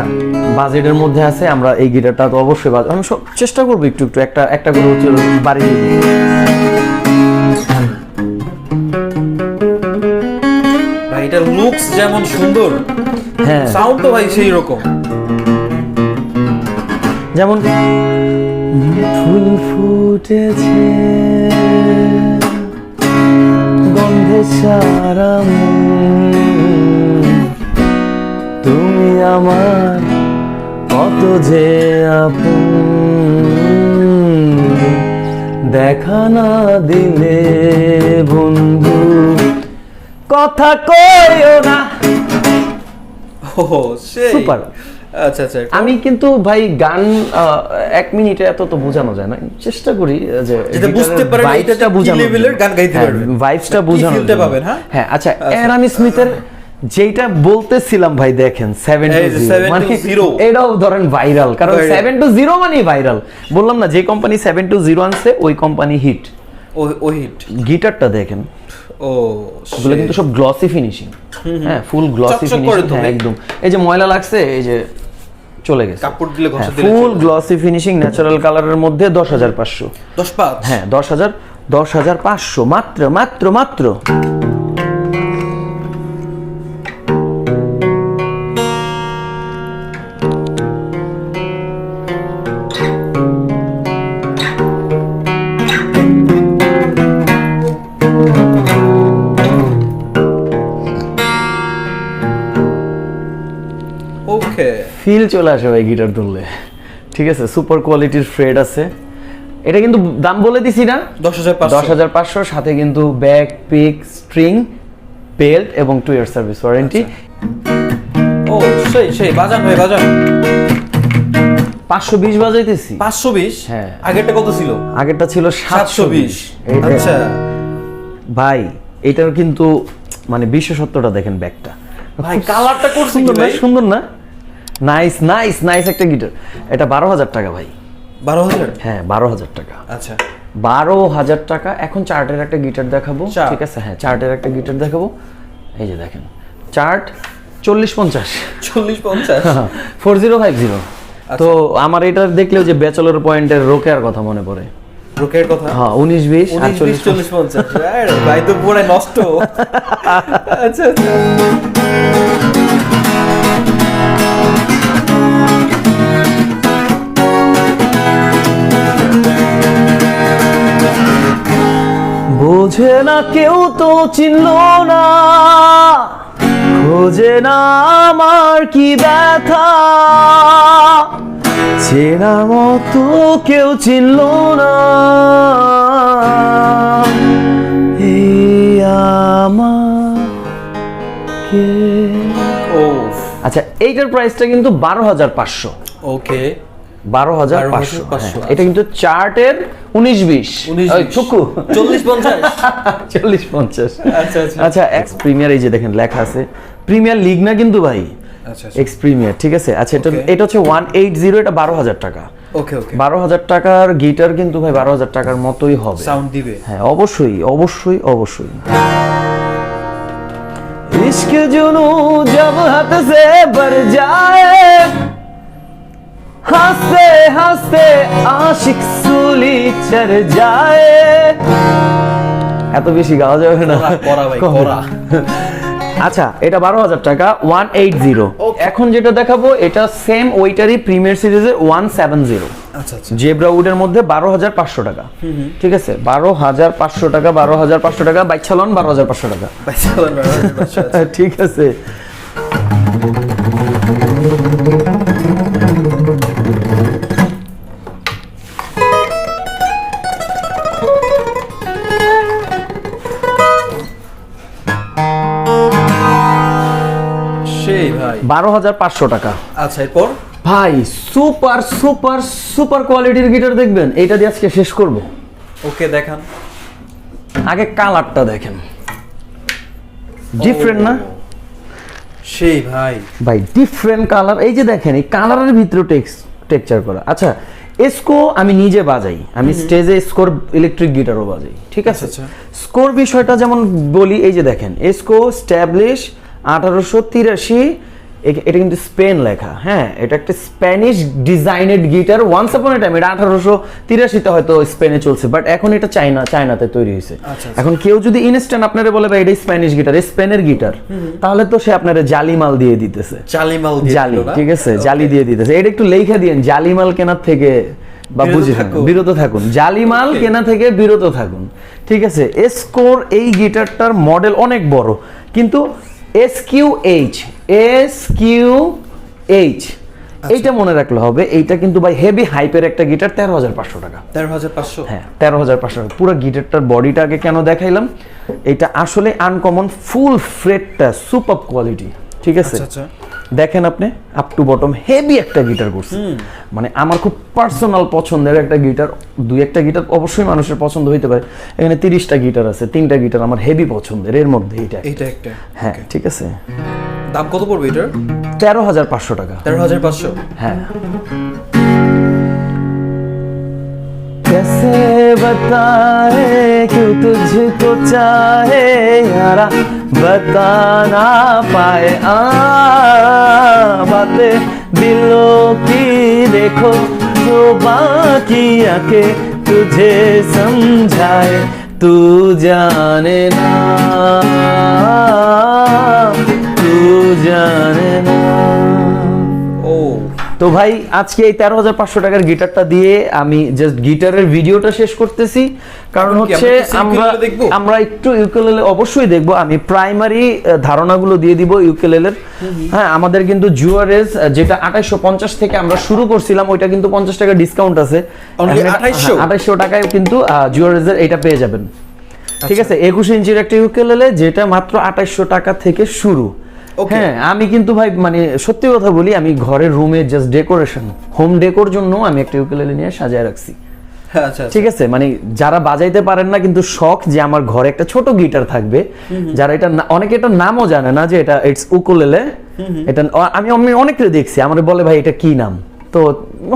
বাজেটের মধ্যে আছে, আমরা এই গিটারটা তো অবশ্যই আমি সব চেষ্টা করবো একটু একটা করে হচ্ছে বাড়িয়ে দিই। ভাই এটা লুকস যেমন সুন্দর, হ্যাঁ সাউন্ড তো ভাই সেই রকম। যেমন ফুল ফুটেছে গন্ধে সারা মন, তুমি আমার কত যে আপন, দেখা না দিলে বন্ধু কথা কইও না। ওহো সেই সুপার। আচ্ছা আচ্ছা, আমি কিন্তু ভাই গান 1 মিনিটে এত তো বোঝানো যায় না, চেষ্টা করি যে যেটা বুঝতে পারেন ভাইবটা কি বোঝানো, লেভেলের গান গাইতে পারবেন, ভাইবসটা কি বোঝানো ফিলতে পাবেন। হ্যাঁ হ্যাঁ। আচ্ছা অ্যাডাম স্মিথের যেটা বলতেছিলাম ভাই, দেখেন 720 মানে এটাও ধরেন ভাইরাল, কারণ 720 মানে ভাইরাল। বললাম না যে কোম্পানি 720 আনছে ওই কোম্পানি হিট। ও হিট। গিটারটা দেখেন, ও এগুলো কিন্তু সব গ্লসি ফিনিশিং, হ্যাঁ ফুল গ্লসি ফিনিশিং, হ্যাঁ একদম। এই যে ময়লা লাগছে, এই যে চলে গেছে, কাপড় দিলে ঘষা দিলে ফুল গ্লসি ফিনিশিং, ন্যাচারাল কালারের মধ্যে 10,500। 10,500? হ্যাঁ 10,500 মাত্র মাত্র মাত্র। ওকে, ফিল চলে আসে ভাই গিটার ধরলে, ঠিক আছে? সুপার কোয়ালিটির ফ্রেড আছে, এটা কিন্তু দাম বলে দিছি না, 10,500 সাথে কিন্তু ব্যাক পিক স্ট্রিং বেল্ট এবং 2 ইয়ার সার্ভিস ওয়ারেন্টি। ও সেই বাজান ভাই, বাজান 520 বাজাইতেছি। 520? হ্যাঁ। আগেরটা কত ছিল? আগেরটা ছিল 720। আচ্ছা ভাই এটার কিন্তু মানে বিশেষত্বটা দেখেন, ব্যাকটা ভাই কালারটা খুব সুন্দর না? সুন্দর না? নাইস নাইস নাইস একটা গিটার। এটা 12,000 টাকা ভাই। 12,000? হ্যাঁ 12,000 টাকা। আচ্ছা 12,000 টাকা। এখন চার্টের একটা গিটার দেখাবো, চার্ট। ঠিক আছে? হ্যাঁ চার্টের একটা গিটার দেখাবো, এই যে দেখেন চার্ট 40-50 40-50? 4050। তো আমার এটা দেখলেও যে ব্যাচেলর পয়েন্টের রোকেয়ার কথা মনে পড়ে। রোকের কথা? হ্যাঁ 19-20 40-50 ভাই তো পুরো নষ্ট। আচ্ছা আচ্ছা, বোঝে না কেউ তো চিনলো না, খোঁজে না আমার কি ব্যথা, চেনা মতো কেউ চিনলো না, এই আমাকে। ও আচ্ছা এইটার প্রাইসটা কিন্তু 12,500। ওকে 12,500 12,500, এটা কিন্তু চার্টের 19-20 ওই চুকু 40-50 40-50। আচ্ছা আচ্ছা আচ্ছা এক্স প্রিমিয়ার এই যে দেখেন লেখা আছে, প্রিমিয়ার লিগ না কিন্তু ভাই, আচ্ছা এক্স প্রিমিয়ার, ঠিক আছে। আচ্ছা এটা Okay. এটা হচ্ছে 180, এটা 12,000 টাকা। ওকে ওকে 12,000 টাকার গিটার কিন্তু ভাই 12,000 টাকার মতোই হবে। সাউন্ড দিবে হ্যাঁ অবশ্যই অবশ্যই অবশ্যই। इश्क जुनू जब हाथ से भर जाए, हंसते हंसते आशिक सूली चढ़ जाए। এত বেশি গাওয়া যাবে না, করা ভাই করা। আচ্ছা এটা 12,000 টাকা 180। এখন যেটা দেখাবো এটা সেম ওইটারই প্রিমিয়ার সিরিজের 170 আচ্ছা আচ্ছা জেব্রা উডের মধ্যে 12,500 টাকা। ঠিক আছে 12,500 টাকা, 12,500 টাকা বাইচালন 12,500 টাকা। ঠিক আছে সেই ভাই 12,500 টাকা। আচ্ছা এরপর ভাই সুপার সুপার সুপার কোয়ালিটির গিটার দেখবেন, এইটা দিয়ে আজকে শেষ করব। ওকে দেখান আগে কালারটা দেখেন, ডিফারেন্ট না সেই ভাই ভাই, ডিফারেন্ট কালার। এই যে দেখেন এই কালারের ভিতরে টেক্সচার করা। আচ্ছা এসকো আমি নিজে বাজাই, আমি স্টেজে স্কোর ইলেকট্রিক গিটারও বাজাই, ঠিক আছে। আচ্ছা। স্কোর বিষয়টা যেমন বলি, এই যে দেখেন এসকো স্ট্যাবলিশ 1883, এটা কিন্তু স্পেন লেখা। হ্যাঁ এটা একটা স্প্যানিশ ডিজাইনেড গিটার। ওয়ান্স আপন এ টাইম এটা 1883-তে হয়তো স্পেনে চলছে, বাট এখন এটা চায়নাতে তৈরি হয়েছে। আচ্ছা। এখন কেউ যদি ইনস্ট্যান্ট আপনারে বলে ভাই এটা স্প্যানিশ গিটার, স্পেনের গিটার, তাহলে তো সে আপনারে জালিমাল দিয়ে দিতেছে। জালিমাল দিয়ে জালি, দিল না? ঠিক আছে, Okay. জালি দিয়ে দিতেছে। এটা একটু লেখা দিয়েন, জালিমাল কেনার থেকে বা বিরত বুঝে থাকুন। বিরত থাকুন, জালিমাল Okay. কেনা থেকে বিরত থাকুন, ঠিক আছে। এসকোর এই গিটারটার মডেল অনেক বড়, কিন্তু SQH এইটা মনে রাখলে হবে। এইটা কিন্তু ভাই হেভি হাইপের একটা গিটার, 13,500 টাকা। 13,500 হ্যাঁ 13,500 টাকা। পুরো গিটারটার বডিটা আগে কেন দেখাইলাম, এটা আসলে আনকমন, ফুল ফ্রেটটা সুপার কোয়ালিটি, ঠিক আছে। আচ্ছা আচ্ছা দেখেন আপনি আপ টু বটম হেভি একটা গিটার করছে, মানে আমার খুব পার্সোনাল পছন্দের একটা গিটার। দুই একটা গিটার অবশ্যই মানুষের পছন্দ হইতে পারে, এখানে 30টা গিটার আছে, 3টা গিটার আমার হেভি পছন্দের, এর মধ্যে এইটা একটা। এইটা একটা হ্যাঁ ঠিক আছে। দাম কত পড়বে এটার? 13,500 টাকা। 13,500 হ্যাঁ कैसे बताए क्यों तुझको चाहे यारा, बता ना पाए बातें दिलों की, देखो जो बाकी आके तुझे समझाए, तू जाने ना तू जाने ना। ও তো ভাই আজকে এই 13,500 টাকার গিটারটা দিয়ে আমি জাস্ট গিটারের ভিডিওটা শেষ করতেছি, কারণ এখন কি হচ্ছে আমরা আমরা ইউকেলেলে দেখবো? আমরা একটু ইউকেলেলে অবশ্যই দেখবো। আমি প্রাইমারি ধারণাগুলো দিয়ে দিব ইউকেলেলের। হ্যাঁ আমাদের কিন্তু জুয়ারেজ যেটা 2850 থেকে আমরা শুরু করছিলাম, ওইটা কিন্তু 50 টাকা ডিসকাউন্ট আছে। Only 2800? 2800 টাকায় কিন্তু জুয়ারেজের এটা পেয়ে যাবেন, ঠিক আছে। 21 ইঞ্চির একটা ইউকেলেলে যেটা মাত্র 2800 টাকা থেকে শুরু। Okay. হ্যাঁ আমি কিন্তু ভাই মানে সত্যি কথা বলি, আমি ঘরের রুমে জাস্ট ডেকোরেশন, হোম ডেকোর জন্য আমি একটা ইউকেলেলে নিয়ে সাজায় রাখছি, আচ্ছা ঠিক আছে। মানে যারা বাজাইতে পারেন না কিন্তু শখ যে আমার ঘরে একটা ছোট গিটার থাকবে, যারা এটা অনেকে এটা নামও জানে না যে এটা ইটস উকুলেলে। এটা আমি অনেকে দেখছি আমার বলে ভাই এটা কি নাম, তো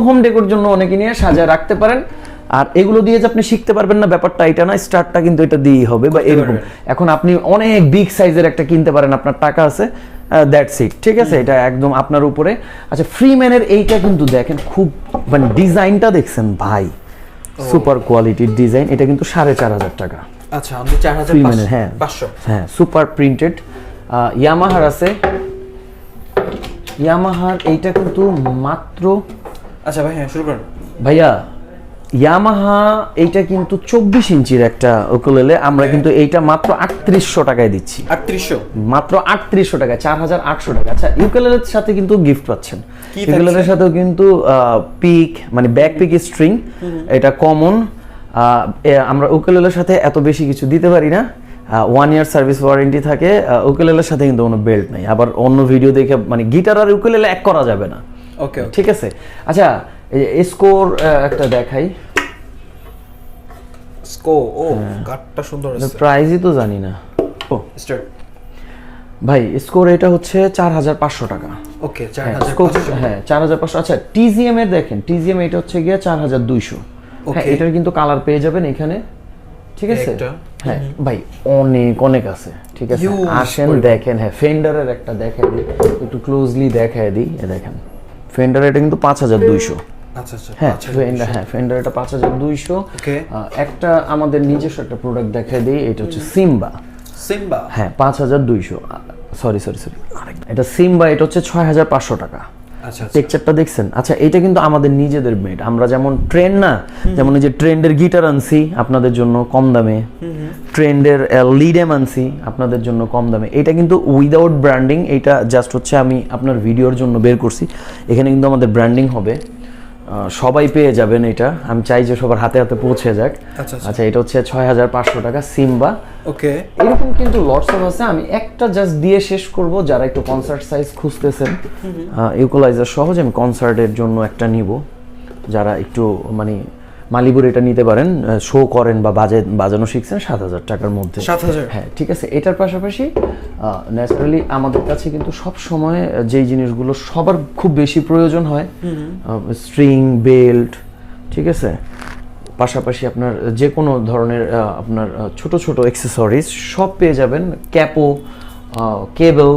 হোম ডেকোর জন্য অনেকে নিয়ে সাজায় রাখতে পারেন। আর এগুলো দিয়ে যে আপনি শিখতে পারবেন না ব্যাপারটা এটা না, স্টার্টটা কিন্তু এটা দিয়েই হবে বা এরকম। এখন আপনি অনেক বিগ সাইজের একটা কিনতে পারেন, আপনার টাকা আছে, দ্যাটস ইট, ঠিক আছে। এটা একদম আপনার উপরে। আচ্ছা ফ্রিম্যানের এইটা কিন্তু দেখেন খুব মানে ডিজাইনটা দেখছেন ভাই, সুপার কোয়ালিটির ডিজাইন। এটা কিন্তু 4,500 টাকা আচ্ছা আমি 4,500 ফ্রিম্যানের। হ্যাঁ 500 হ্যাঁ সুপার প্রিন্টেড। ইয়ামাহার আছে, ইয়ামাহার এইটা কিন্তু মাত্র, আচ্ছা ভাই হ্যাঁ শুরু করুন ভাইয়া ইয়ামাহা এইটা কিন্তু 24 ইঞ্চির একটা উকুলেলে, আমরা কিন্তু এইটা মাত্র 3800 টাকায় দিচ্ছি। 3800 মাত্র 3800 টাকা, 4,800 টাকা। আচ্ছা ইউকেলেলের সাথে কিন্তু গিফট পাচ্ছেন, কি ইউকেলেলের সাথেও কিন্তু পিক মানে ব্যাক পিক স্ট্রিং, এটা কমন। আমরা উকুলেলের সাথে এত বেশি কিছু দিতে পারি না, 1 ইয়ার সার্ভিস ওয়ারেন্টি থাকে। উকুলেলের সাথে কিন্তু কোনো বেল্ট নাই, আবার অন্য ভিডিও দেখে মানে গিটার আর উকুলেলে এক করা যাবে না। ওকে ঠিক আছে। আচ্ছা এই স্কোর একটা দেখাই। স্কো ও কাটটা সুন্দর আছে। প্রাইসই তো জানি না। ও স্টার্ট ভাই স্কোর এটা হচ্ছে 4500 টাকা। ওকে হ্যাঁ 4500 হ্যাঁ 4500। আচ্ছা টিজিএম এর দেখেন, টিজিএম এটা হচ্ছে গিয়ে 4200। হ্যাঁ Okay. এটার কিন্তু কালার পেয়ে যাবেন এখানে, ঠিক আছে। একটা। হ্যাঁ ভাই অনেক অনেক আছে, ঠিক আছে। Huge আসেন পরিমাণ। দেখেন। হ্যাঁ ফেন্ডারের একটা দেখাই দিই, একটু ক্লোজলি দেখাই দিই। দেখেন ফেন্ডার এটা কিন্তু 5200। আচ্ছা আচ্ছা হ্যাঁ ফেন্ডার এটা 5200। Okay. একটা আমাদের নিজস্ব একটা প্রোডাক্ট দেখাই দিই, এটা হচ্ছে সিম্বা। সিম্বা হ্যাঁ 5200। সরি এটা সিম্বা, এটা হচ্ছে 6500 টাকা। আচ্ছা আচ্ছা টেক্সচারটা দেখছেন? আচ্ছা এটা কিন্তু আমাদের নিজেদের মেড। আমরা যেমন ট্রেন্ড না, যেমন এই যে ট্রেন্ডের গিটার আনছি আপনাদের জন্য কম দামে, ট্রেন্ডের লিডেম আনছি আপনাদের জন্য কম দামে। এটা কিন্তু উইদাউট ব্র্যান্ডিং, এটা জাস্ট হচ্ছে আমি আপনার ভিডিওর জন্য বের করছি। এখানে কিন্তু আমাদের ব্র্যান্ডিং হবে, সবাই পেয়ে যাবেন এটা। আমি চাই যে সবার হাতে হাতে পৌঁছে যাক। আচ্ছা, আচ্ছা। আচ্ছা এটা হচ্ছে 6500 টাকা সিম্বা। ওকে এরকম কিন্তু লটস অফ আছে। আমি একটা জাস্ট দিয়ে শেষ করব, যারা একটু কনসার্ট সাইজ খুঁজতেছেন ইকুয়ালাইজার সহজ, আমি কনসার্টের জন্য একটা নিব। যারা একটু মানে মালিবুর এটা নিতে পারেন, শো করেন বা বাজানো শিখছেন 7000 টাকার মধ্যে। 7000 হ্যাঁ ঠিক আছে। এটার পাশাপাশি ন্যাচারালি আমাদের কাছে কিন্তু সব সময় যেই জিনিসগুলো সবার খুব বেশি প্রয়োজন হয়, স্ট্রিং, বেল্ট, ঠিক আছে, পাশাপাশি আপনার যে কোনো ধরনের আপনার ছোট ছোট অ্যাক্সেসরিজ সব পেয়ে যাবেন। ক্যাপো, কেবল,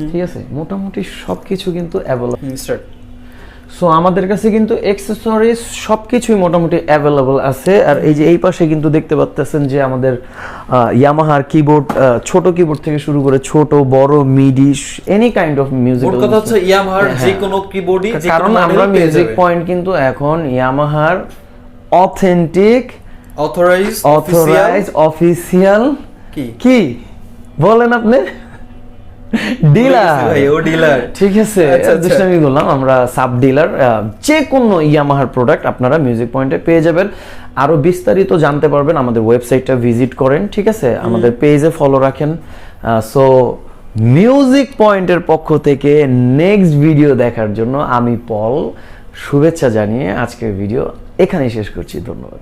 ঠিক আছে, মোটামুটি সব কিছু কিন্তু অ্যাভেলেবল। স্টার্ট সো আমাদের কাছে কিন্তু অ্যাক্সেসরিজ সব কিছুই মোটামুটি অ্যাভেলেবল আছে। আর এই যে এই পাশে কিন্তু দেখতে পাচ্ছেন যে আমাদের ইয়ামাহার কিবোর্ড, ছোট কিবোর্ড থেকে শুরু করে ছোট বড় মিডি এনি কাইন্ড অফ মিউজিক। মোট কথা হচ্ছে ইয়ামাহার যে কোনো কিবোর্ডই, যে কারণ কোনো আমরা মডেল পেয়ে মিউজিক যাবে। পয়েন্ট কিন্তু এখন ইয়ামাহার অথেন্টিক অথরাইজ অফিসিয়াল কি কি বলেন আপনি, ডিলার। ভাই ও ডিলার। ঠিক আছে, আচ্ছা, আচ্ছা। দুষ্টামি বললাম, আমরা সাব ডিলার। যে কোনো ইয়ামাহার প্রোডাক্ট আপনারা মিউজিক পয়েন্টে পেয়ে যাবেন। আরো বিস্তারিত জানতে পারবেন আমাদের ওয়েবসাইটটা ভিজিট করেন, ঠিক আছে, আমাদের পেজে ফলো রাখেন। সো মিউজিক পয়েন্টের পক্ষ থেকে নেক্সট ভিডিও দেখার জন্য আমি পল শুভেচ্ছা জানিয়ে আজকের ভিডিও এখানেই শেষ করছি। ধন্যবাদ।